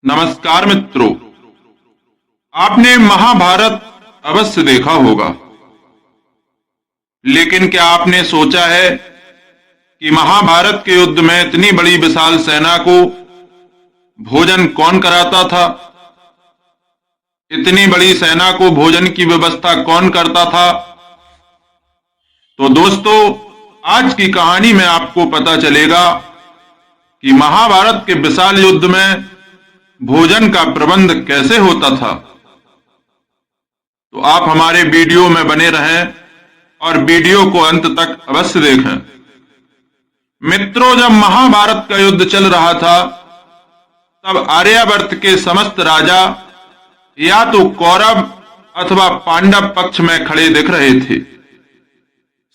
नमस्कार मित्रों, आपने महाभारत अवश्य देखा होगा, लेकिन क्या आपने सोचा है कि महाभारत के युद्ध में इतनी बड़ी विशाल सेना को भोजन कौन कराता था? इतनी बड़ी सेना को भोजन की व्यवस्था कौन करता था? तो दोस्तों, आज की कहानी में आपको पता चलेगा कि महाभारत के विशाल युद्ध में भोजन का प्रबंध कैसे होता था। तो आप हमारे वीडियो में बने रहें और वीडियो को अंत तक अवश्य देखें। मित्रों, जब महाभारत का युद्ध चल रहा था तब आर्यावर्त के समस्त राजा या तो कौरव अथवा पांडव पक्ष में खड़े दिख रहे थे।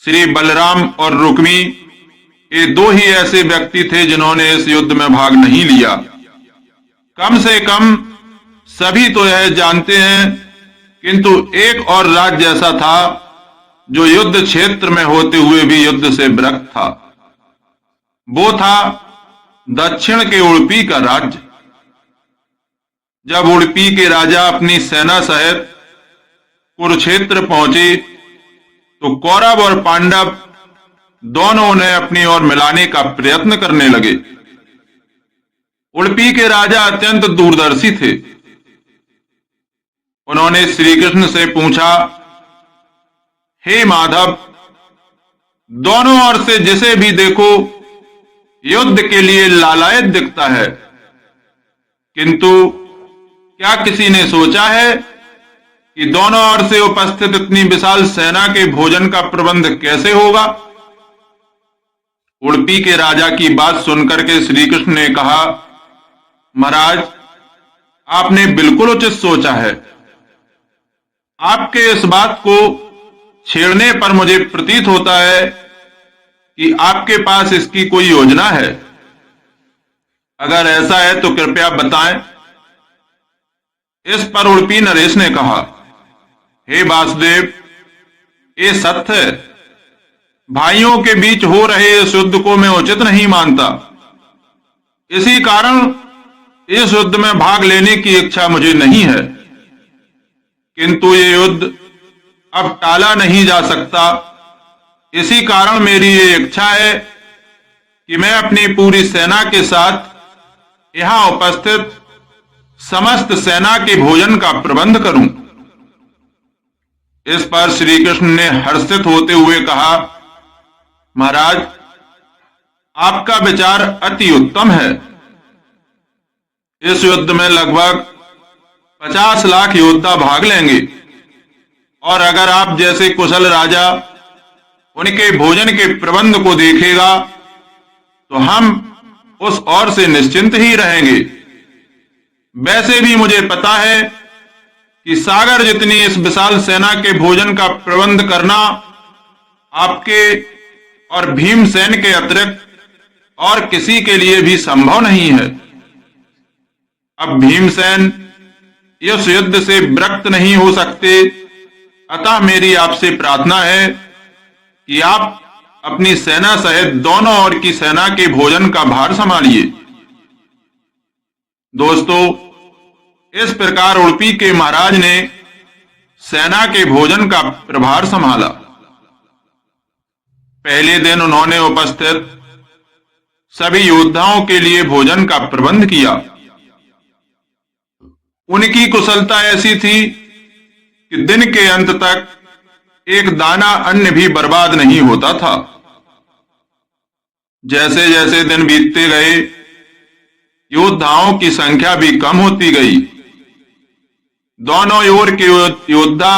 श्री बलराम और रुक्मी ये दो ही ऐसे व्यक्ति थे जिन्होंने इस युद्ध में भाग नहीं लिया। कम से कम सभी तो यह जानते हैं, किंतु एक और राज्य ऐसा था जो युद्ध क्षेत्र में होते हुए भी युद्ध से विरक्त था। वो था दक्षिण के उडुपी का राज्य। जब उडुपी के राजा अपनी सेना सहित कुरुक्षेत्र पहुंचे तो कौरव और पांडव दोनों ने अपनी ओर मिलाने का प्रयत्न करने लगे। उडुपी के राजा अत्यंत दूरदर्शी थे। उन्होंने श्री कृष्ण से पूछा, हे माधव, दोनों ओर से जिसे भी देखो युद्ध के लिए लालायत दिखता है, किंतु क्या किसी ने सोचा है कि दोनों ओर से उपस्थित इतनी विशाल सेना के भोजन का प्रबंध कैसे होगा? उडुपी के राजा की बात सुनकर के श्री कृष्ण ने कहा, महाराज, आपने बिल्कुल उचित सोचा है। आपके इस बात को छेड़ने पर मुझे प्रतीत होता है कि आपके पास इसकी कोई योजना है। अगर ऐसा है तो कृपया बताएं। इस पर उडुपी नरेश ने कहा, हे वासुदेव, ये सत्य है। भाइयों के बीच हो रहे इस युद्ध को मैं उचित नहीं मानता। इसी कारण इस युद्ध में भाग लेने की इच्छा मुझे नहीं है, किंतु ये युद्ध अब टाला नहीं जा सकता। इसी कारण मेरी ये इच्छा है कि मैं अपनी पूरी सेना के साथ यहां उपस्थित समस्त सेना के भोजन का प्रबंध करूं। इस पर श्री कृष्ण ने हर्षित होते हुए कहा, महाराज, आपका विचार अति उत्तम है। इस युद्ध में लगभग 50 लाख योद्धा भाग लेंगे और अगर आप जैसे कुशल राजा उनके भोजन के प्रबंध को देखेगा तो हम उस ओर से निश्चिंत ही रहेंगे। वैसे भी मुझे पता है कि सागर जितनी इस विशाल सेना के भोजन का प्रबंध करना आपके और भीमसेन के अतिरिक्त और किसी के लिए भी संभव नहीं है। अब भीमसेन इस युद्ध से विरक्त नहीं हो सकते, अतः मेरी आपसे प्रार्थना है कि आप अपनी सेना सहित दोनों ओर की सेना के भोजन का भार संभालिए। दोस्तों, इस प्रकार उडुपी के महाराज ने सेना के भोजन का प्रभार संभाला। पहले दिन उन्होंने उपस्थित सभी योद्धाओं के लिए भोजन का प्रबंध किया। उनकी कुशलता ऐसी थी कि दिन के अंत तक एक दाना अन्न भी बर्बाद नहीं होता था। जैसे जैसे दिन बीतते गए, योद्धाओं की संख्या भी कम होती गई। दोनों ओर के योद्धा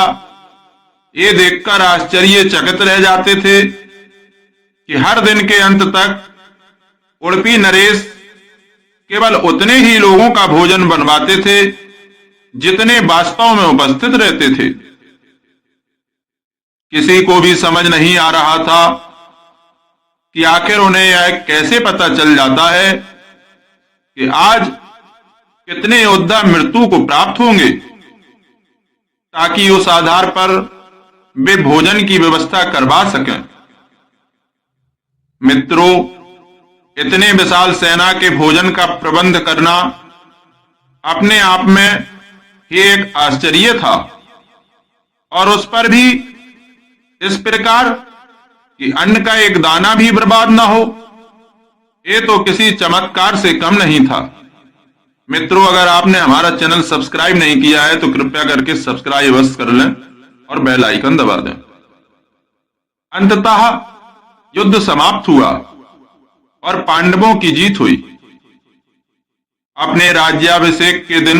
ये देखकर आश्चर्यचकित रह जाते थे कि हर दिन के अंत तक उडुपी नरेश केवल उतने ही लोगों का भोजन बनवाते थे जितने वास्तव में उपस्थित रहते थे। किसी को भी समझ नहीं आ रहा था कि आखिर उन्हें यह कैसे पता चल जाता है कि आज कितने योद्धा मृत्यु को प्राप्त होंगे, ताकि उस आधार पर वे भोजन की व्यवस्था करवा सकें। मित्रों, इतने विशाल सेना के भोजन का प्रबंध करना अपने आप में ही एक आश्चर्य था, और उस पर भी इस प्रकार कि अन्न का एक दाना भी बर्बाद ना हो, ये तो किसी चमत्कार से कम नहीं था। मित्रों, अगर आपने हमारा चैनल सब्सक्राइब नहीं किया है तो कृपया करके सब्सक्राइब अवश्य कर लें और बेल आइकन दबा दें। अंततः युद्ध समाप्त हुआ और पांडवों की जीत हुई। अपने राज्याभिषेक के दिन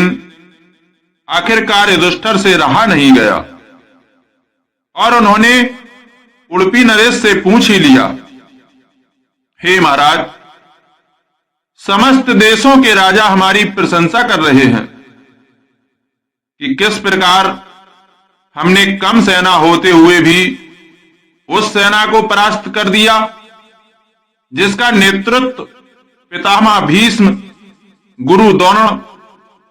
आखिरकार युधिष्ठिर से रहा नहीं गया और उन्होंने उडुपी नरेश से पूछ ही लिया, हे महाराज, समस्त देशों के राजा हमारी प्रशंसा कर रहे हैं कि किस प्रकार हमने कम सेना होते हुए भी उस सेना को परास्त कर दिया जिसका नेतृत्व पितामह भीष्म, गुरु द्रोण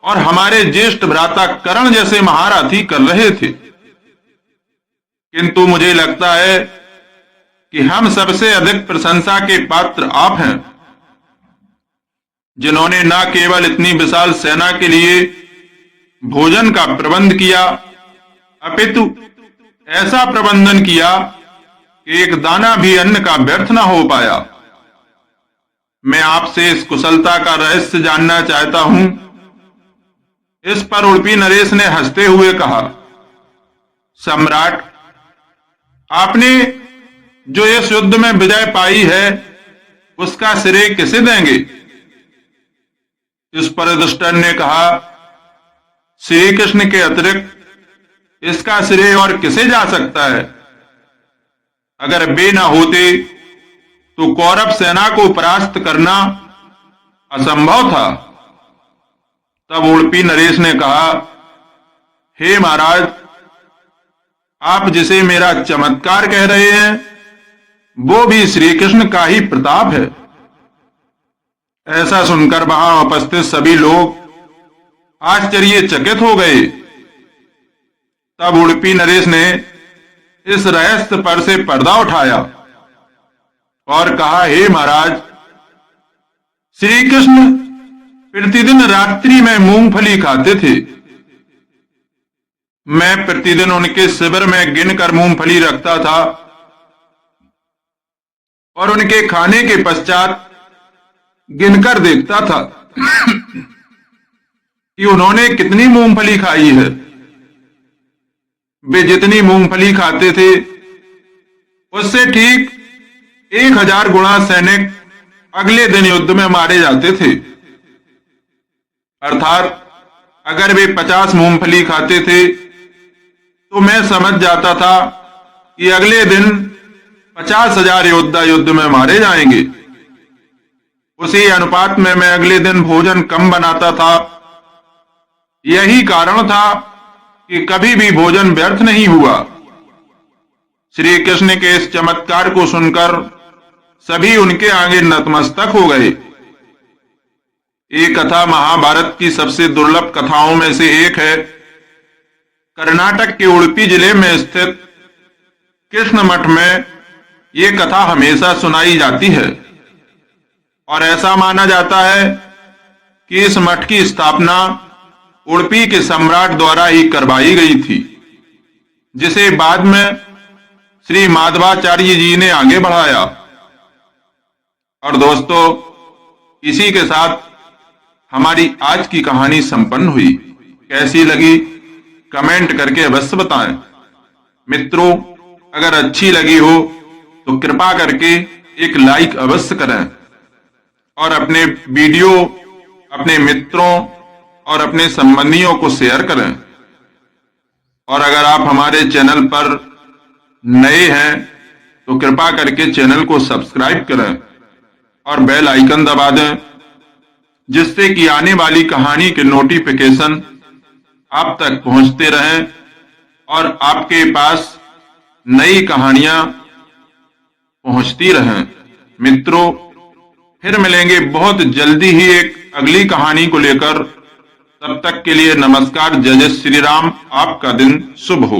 और हमारे ज्येष्ठ भ्राता कर्ण जैसे महारथी कर रहे थे। किंतु मुझे लगता है कि हम सबसे अधिक प्रशंसा के पात्र आप हैं, जिन्होंने न केवल इतनी विशाल सेना के लिए भोजन का प्रबंध किया, अपितु ऐसा प्रबंधन किया कि एक दाना भी अन्न का व्यर्थ न हो पाया। मैं आपसे इस कुशलता का रहस्य जानना चाहता हूं। इस पर उडुपी नरेश ने हंसते हुए कहा, सम्राट, आपने जो इस युद्ध में विजय पाई है उसका श्रेय किसे देंगे? इस पर युधिष्ठिर ने कहा, श्री कृष्ण के अतिरिक्त इसका श्रेय और किसे जा सकता है? अगर वे न होते तो कौरव सेना को परास्त करना असंभव था। तब उडुपी नरेश ने कहा, हे महाराज, आप जिसे मेरा चमत्कार कह रहे हैं वो भी श्री कृष्ण का ही प्रताप है। ऐसा सुनकर वहां उपस्थित सभी लोग आश्चर्यचकित हो गए। तब उडुपी नरेश ने इस रहस्य पर से पर्दा उठाया और कहा, हे महाराज, श्री कृष्ण प्रतिदिन रात्रि में मूंगफली खाते थे। मैं प्रतिदिन उनके शिविर में गिनकर मूंगफली रखता था और उनके खाने के पश्चात गिनकर देखता था कि उन्होंने कितनी मूंगफली खाई है। वे जितनी मूंगफली खाते थे उससे ठीक 1000 गुणा सैनिक अगले दिन युद्ध में मारे जाते थे। अर्थात अगर वे 50 मूंगफली खाते थे तो मैं समझ जाता था कि अगले दिन 50,000 योद्धा युद्ध में मारे जाएंगे। उसी अनुपात में मैं अगले दिन भोजन कम बनाता था। यही कारण था कि कभी भी भोजन व्यर्थ नहीं हुआ। श्री कृष्ण के इस चमत्कार को सुनकर सभी उनके आगे नतमस्तक हो गए। ये कथा महाभारत की सबसे दुर्लभ कथाओं में से एक है। कर्नाटक के उडुपी जिले में स्थित कृष्ण मठ में ये कथा हमेशा सुनाई जाती है और ऐसा माना जाता है कि इस मठ की स्थापना उडुपी के सम्राट द्वारा ही करवाई गई थी, जिसे बाद में श्री माधवाचार्य जी ने आगे बढ़ाया। और दोस्तों, इसी के साथ हमारी आज की कहानी संपन्न हुई। कैसी लगी कमेंट करके अवश्य बताएं। मित्रों, अगर अच्छी लगी हो तो कृपा करके एक लाइक अवश्य करें और अपने वीडियो अपने मित्रों और अपने संबंधियों को शेयर करें। और अगर आप हमारे चैनल पर नए हैं तो कृपा करके चैनल को सब्सक्राइब करें और बेल आइकन दबा दें, जिससे कि आने वाली कहानी के नोटिफिकेशन आप तक पहुंचते रहें और आपके पास नई कहानियां पहुंचती रहें। मित्रों, फिर मिलेंगे बहुत जल्दी ही एक अगली कहानी को लेकर। तब तक के लिए नमस्कार। जय जय श्री राम। आपका दिन शुभ हो।